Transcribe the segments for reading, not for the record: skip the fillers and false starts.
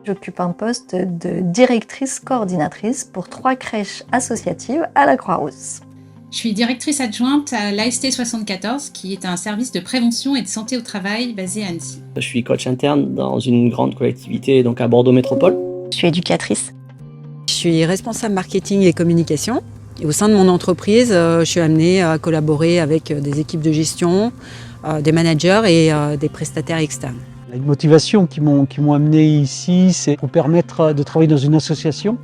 J'occupe un poste de directrice coordinatrice pour 3 crèches associatives à la Croix-Rousse. Je suis directrice adjointe à l'AST 74, qui est un service de prévention et de santé au travail basé à Annecy. Je suis coach interne dans une grande collectivité, donc à Bordeaux Métropole. Je suis éducatrice. Je suis responsable marketing et communication. Et au sein de mon entreprise, je suis amenée à collaborer avec des équipes de gestion, des managers et des prestataires externes. Les motivations qui m'ont amené ici, c'est pour permettre de travailler dans une association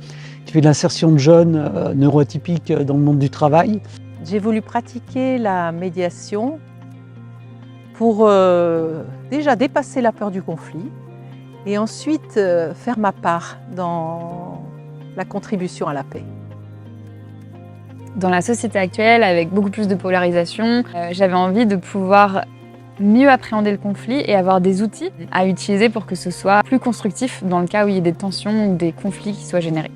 qui fait de l'insertion de jeunes neuroatypiques dans le monde du travail. J'ai voulu pratiquer la médiation pour déjà dépasser la peur du conflit et ensuite faire ma part dans la contribution à la paix. Dans la société actuelle, avec beaucoup plus de polarisation, j'avais envie de pouvoir mieux appréhender le conflit et avoir des outils à utiliser pour que ce soit plus constructif dans le cas où il y a des tensions ou des conflits qui soient générés.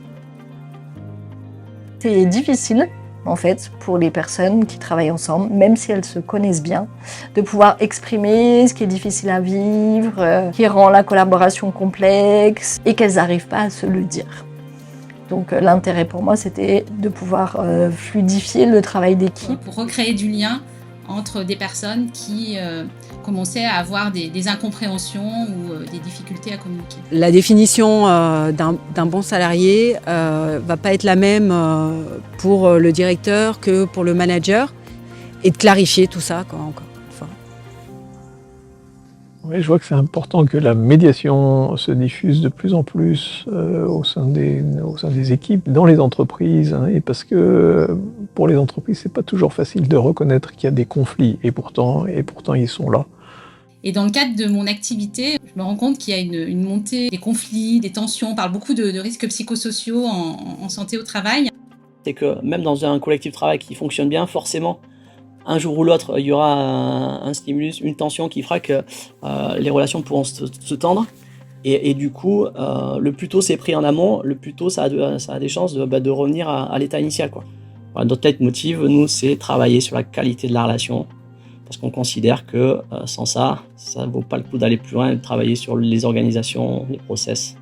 C'est difficile, en fait, pour les personnes qui travaillent ensemble, même si elles se connaissent bien, de pouvoir exprimer ce qui est difficile à vivre, qui rend la collaboration complexe et qu'elles n'arrivent pas à se le dire. Donc l'intérêt pour moi, c'était de pouvoir fluidifier le travail d'équipe. Pour recréer du lien entre des personnes qui commençaient à avoir des incompréhensions ou des difficultés à communiquer. La définition d'un bon salarié va pas être la même pour le directeur que pour le manager, et de clarifier tout ça encore une fois. Oui, je vois que c'est important que la médiation se diffuse de plus en plus au sein des équipes, dans les entreprises, hein, et parce que pour les entreprises, c'est pas toujours facile de reconnaître qu'il y a des conflits, et pourtant ils sont là. Et dans le cadre de mon activité, je me rends compte qu'il y a une montée des conflits, des tensions. On parle beaucoup de risques psychosociaux en santé au travail. C'est que même dans un collectif de travail qui fonctionne bien, forcément, un jour ou l'autre, il y aura un stimulus, une tension qui fera que les relations pourront se tendre. Et du coup, le plus tôt c'est pris en amont, le plus tôt ça a des chances de revenir à l'état initial, quoi. Voilà, notre leitmotiv, nous, c'est travailler sur la qualité de la relation. Parce qu'on considère que sans ça ne vaut pas le coup d'aller plus loin et de travailler sur les organisations, les process.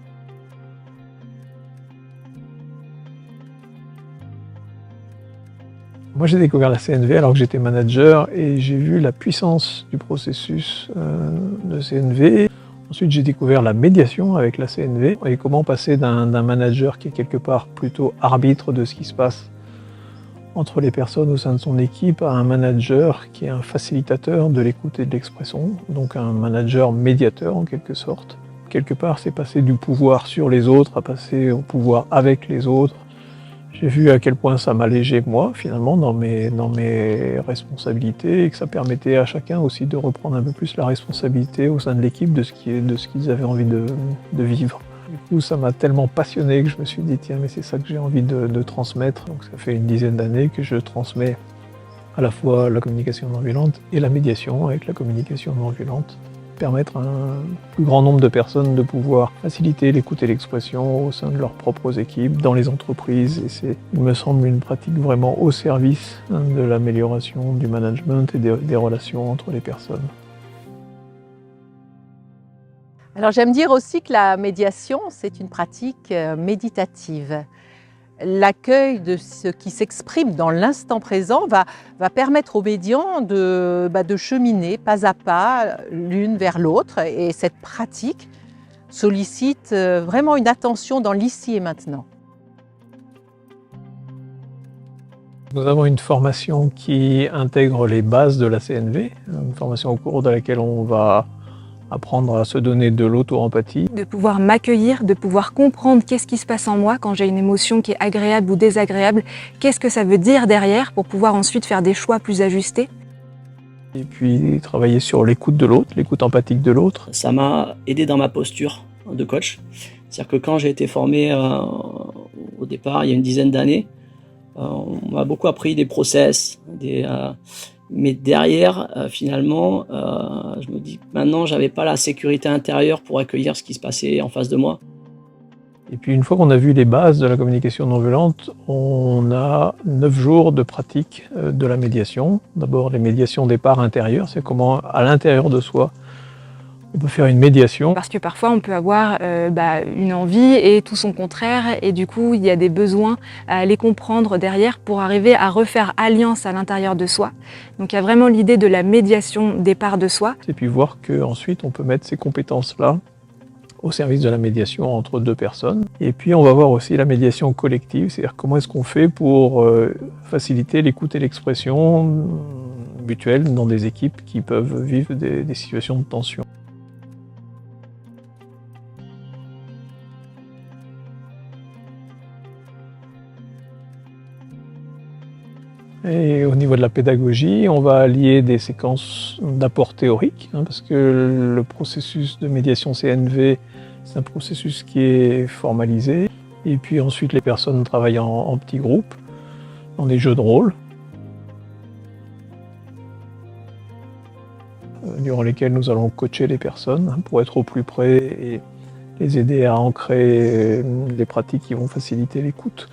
Moi, j'ai découvert la CNV alors que j'étais manager et j'ai vu la puissance du processus de CNV. Ensuite, j'ai découvert la médiation avec la CNV et comment passer d'un manager qui est quelque part plutôt arbitre de ce qui se passe entre les personnes au sein de son équipe à un manager qui est un facilitateur de l'écoute et de l'expression, donc un manager médiateur en quelque sorte. Quelque part, c'est passer du pouvoir sur les autres à passer au pouvoir avec les autres. J'ai vu à quel point ça m'allégeait moi, finalement, dans mes responsabilités, et que ça permettait à chacun aussi de reprendre un peu plus la responsabilité au sein de l'équipe de ce qu'ils avaient envie de vivre. Du coup, ça m'a tellement passionné que je me suis dit, tiens, mais c'est ça que j'ai envie de transmettre. Donc ça fait une dizaine d'années que je transmets à la fois la communication non violente et la médiation avec la communication non violente. Permettre à un plus grand nombre de personnes de pouvoir faciliter l'écoute et l'expression au sein de leurs propres équipes, dans les entreprises. Et c'est, il me semble, une pratique vraiment au service de l'amélioration du management et des relations entre les personnes. Alors j'aime dire aussi que la médiation, c'est une pratique méditative. L'accueil de ce qui s'exprime dans l'instant présent va permettre aux médiants de cheminer pas à pas l'une vers l'autre. Et cette pratique sollicite vraiment une attention dans l'ici et maintenant. Nous avons une formation qui intègre les bases de la CNV, une formation au cours de laquelle on va apprendre à se donner de l'auto-empathie. De pouvoir m'accueillir, de pouvoir comprendre qu'est-ce qui se passe en moi quand j'ai une émotion qui est agréable ou désagréable, qu'est-ce que ça veut dire derrière pour pouvoir ensuite faire des choix plus ajustés. Et puis travailler sur l'écoute de l'autre, l'écoute empathique de l'autre. Ça m'a aidé dans ma posture de coach. C'est-à-dire que quand j'ai été formé au départ, il y a une dizaine d'années, on m'a beaucoup appris des process, mais derrière, finalement, je me dis que maintenant, j'avais pas la sécurité intérieure pour accueillir ce qui se passait en face de moi. Et puis une fois qu'on a vu les bases de la communication non violente, on a 9 jours de pratique de la médiation. D'abord les médiations des parts intérieures, c'est comment à l'intérieur de soi, On peut faire une médiation. Parce que parfois on peut avoir une envie et tout son contraire et du coup il y a des besoins à les comprendre derrière pour arriver à refaire alliance à l'intérieur de soi. Donc il y a vraiment l'idée de la médiation des parts de soi. Et puis voir qu'ensuite on peut mettre ces compétences-là au service de la médiation entre deux personnes. Et puis on va voir aussi la médiation collective, c'est-à-dire comment est-ce qu'on fait pour faciliter l'écoute et l'expression mutuelle dans des équipes qui peuvent vivre des situations de tension. Et au niveau de la pédagogie, on va allier des séquences d'apports théoriques, parce que le processus de médiation CNV, c'est un processus qui est formalisé. Et puis ensuite, les personnes travaillent en petits groupes, dans des jeux de rôle, durant lesquels nous allons coacher les personnes pour être au plus près et les aider à ancrer les pratiques qui vont faciliter l'écoute.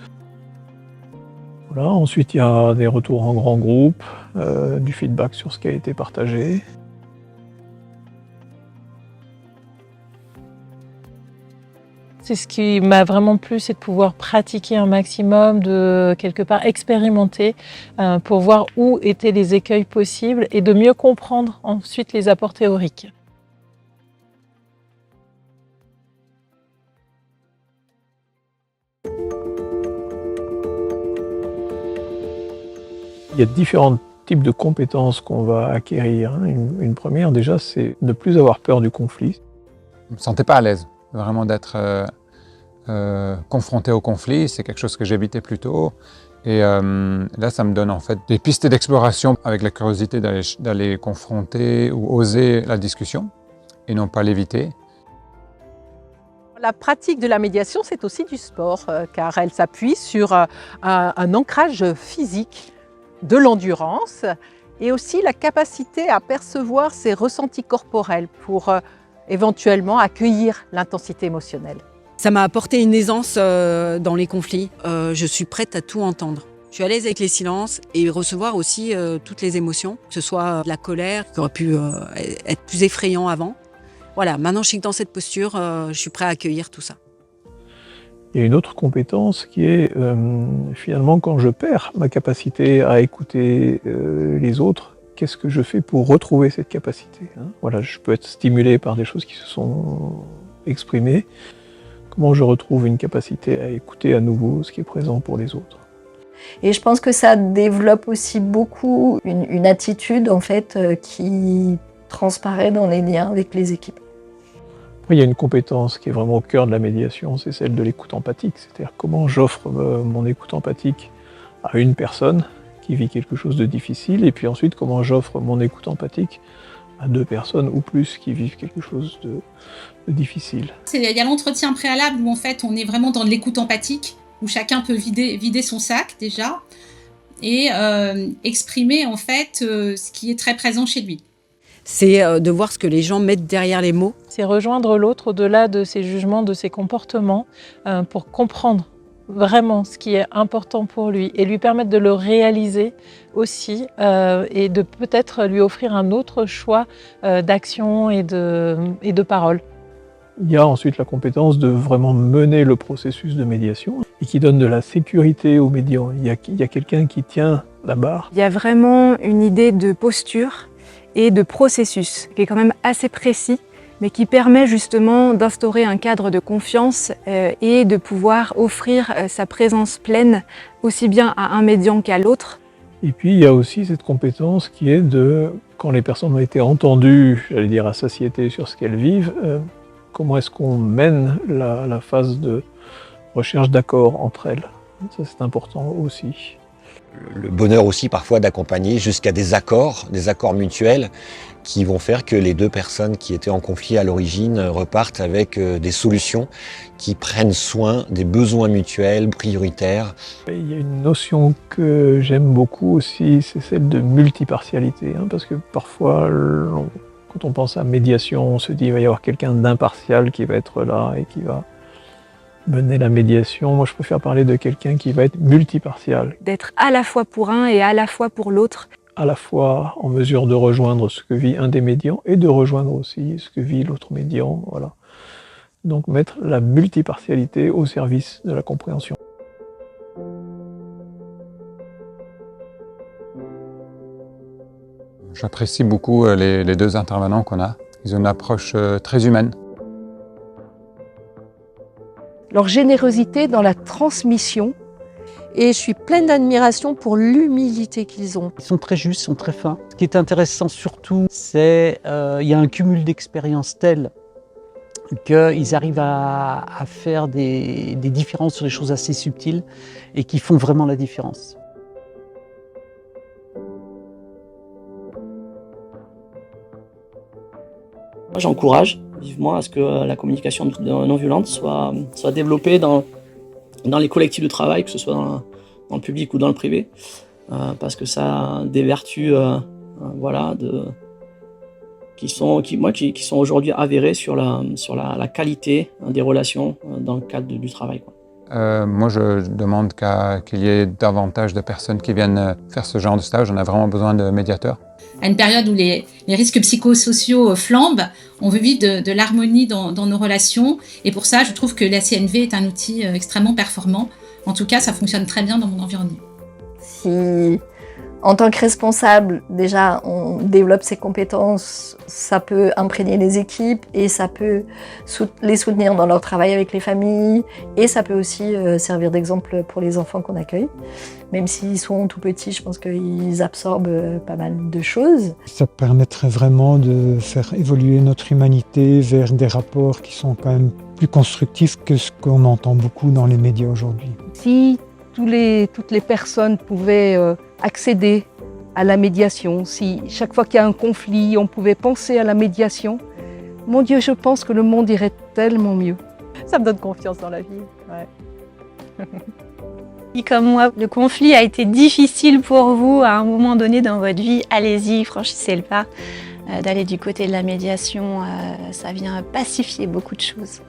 Voilà. Ensuite, il y a des retours en grand groupe, du feedback sur ce qui a été partagé. C'est ce qui m'a vraiment plu, c'est de pouvoir pratiquer un maximum, de quelque part expérimenter pour voir où étaient les écueils possibles et de mieux comprendre ensuite les apports théoriques. Il y a différents types de compétences qu'on va acquérir. Une première, déjà, c'est ne plus avoir peur du conflit. Je ne me sentais pas à l'aise, vraiment d'être confronté au conflit. C'est quelque chose que j'évitais plutôt. Et là, ça me donne en fait des pistes d'exploration avec la curiosité d'aller confronter ou oser la discussion et non pas l'éviter. La pratique de la médiation, c'est aussi du sport, car elle s'appuie sur un ancrage physique, de l'endurance et aussi la capacité à percevoir ses ressentis corporels pour éventuellement accueillir l'intensité émotionnelle. Ça m'a apporté une aisance dans les conflits. Je suis prête à tout entendre. Je suis à l'aise avec les silences et recevoir aussi toutes les émotions, que ce soit la colère, qui aurait pu être plus effrayant avant. Voilà, maintenant je suis dans cette posture, je suis prête à accueillir tout ça. Il y a une autre compétence qui est finalement quand je perds ma capacité à écouter les autres, qu'est-ce que je fais pour retrouver cette capacité, hein? Voilà, je peux être stimulé par des choses qui se sont exprimées. Comment je retrouve une capacité à écouter à nouveau ce qui est présent pour les autres? Et je pense que ça développe aussi beaucoup une attitude en fait qui transparaît dans les liens avec les équipes. Il y a une compétence qui est vraiment au cœur de la médiation, c'est celle de l'écoute empathique. C'est-à-dire comment j'offre mon écoute empathique à une personne qui vit quelque chose de difficile, et puis ensuite comment j'offre mon écoute empathique à deux personnes ou plus qui vivent quelque chose de difficile. Il y a l'entretien préalable où en fait on est vraiment dans de l'écoute empathique, où chacun peut vider son sac déjà, et exprimer en fait ce qui est très présent chez lui. C'est de voir ce que les gens mettent derrière les mots. C'est rejoindre l'autre au-delà de ses jugements, de ses comportements, pour comprendre vraiment ce qui est important pour lui et lui permettre de le réaliser aussi et de peut-être lui offrir un autre choix d'action et de parole. Il y a ensuite la compétence de vraiment mener le processus de médiation et qui donne de la sécurité aux médiants. Il y a quelqu'un qui tient la barre. Il y a vraiment une idée de posture et de processus qui est quand même assez précis, mais qui permet justement d'instaurer un cadre de confiance et de pouvoir offrir sa présence pleine aussi bien à un médian qu'à l'autre. Et puis il y a aussi cette compétence qui est de, quand les personnes ont été entendues, j'allais dire à satiété sur ce qu'elles vivent, comment est-ce qu'on mène la phase de recherche d'accord entre elles. Ça c'est important aussi. Le bonheur aussi parfois d'accompagner jusqu'à des accords mutuels qui vont faire que les deux personnes qui étaient en conflit à l'origine repartent avec des solutions qui prennent soin des besoins mutuels prioritaires. Il y a une notion que j'aime beaucoup aussi, c'est celle de multipartialité, parce que parfois quand on pense à médiation, on se dit qu'il va y avoir quelqu'un d'impartial qui va être là et qui va mener la médiation. Moi, je préfère parler de quelqu'un qui va être multipartial. D'être à la fois pour un et à la fois pour l'autre. à la fois en mesure de rejoindre ce que vit un des médians et de rejoindre aussi ce que vit l'autre médian. Voilà. Donc mettre la multipartialité au service de la compréhension. J'apprécie beaucoup les deux intervenants qu'on a. Ils ont une approche très humaine. Leur générosité dans la transmission, et je suis pleine d'admiration pour l'humilité qu'ils ont. Ils sont très justes, ils sont très fins. Ce qui est intéressant surtout, c'est qu'il y a un cumul d'expériences tel qu'ils arrivent à faire des différences sur des choses assez subtiles et qui font vraiment la différence. Moi, j'encourage vivement à ce que la communication non violente soit développée dans les collectifs de travail, que ce soit dans le public ou dans le privé, parce que ça a des vertus voilà, qui sont aujourd'hui avérées sur la qualité des relations dans le cadre du travail, quoi. Moi, je demande qu'il y ait davantage de personnes qui viennent faire ce genre de stage. On a vraiment besoin de médiateurs. À une période où les risques psychosociaux flambent, on veut vivre de l'harmonie dans nos relations. Et pour ça, je trouve que la CNV est un outil extrêmement performant. En tout cas, ça fonctionne très bien dans mon environnement. Si, en tant que responsable, déjà, on développe ses compétences, ça peut imprégner les équipes et ça peut les soutenir dans leur travail avec les familles et ça peut aussi servir d'exemple pour les enfants qu'on accueille. Même s'ils sont tout petits, je pense qu'ils absorbent pas mal de choses. Ça permettrait vraiment de faire évoluer notre humanité vers des rapports qui sont quand même plus constructifs que ce qu'on entend beaucoup dans les médias aujourd'hui. Si toutes les personnes pouvaient accéder à la médiation, si chaque fois qu'il y a un conflit, on pouvait penser à la médiation, mon Dieu, je pense que le monde irait tellement mieux. Ça me donne confiance dans la vie. Ouais. Si comme moi, le conflit a été difficile pour vous à un moment donné dans votre vie, allez-y, franchissez le pas. D'aller du côté de la médiation, ça vient pacifier beaucoup de choses.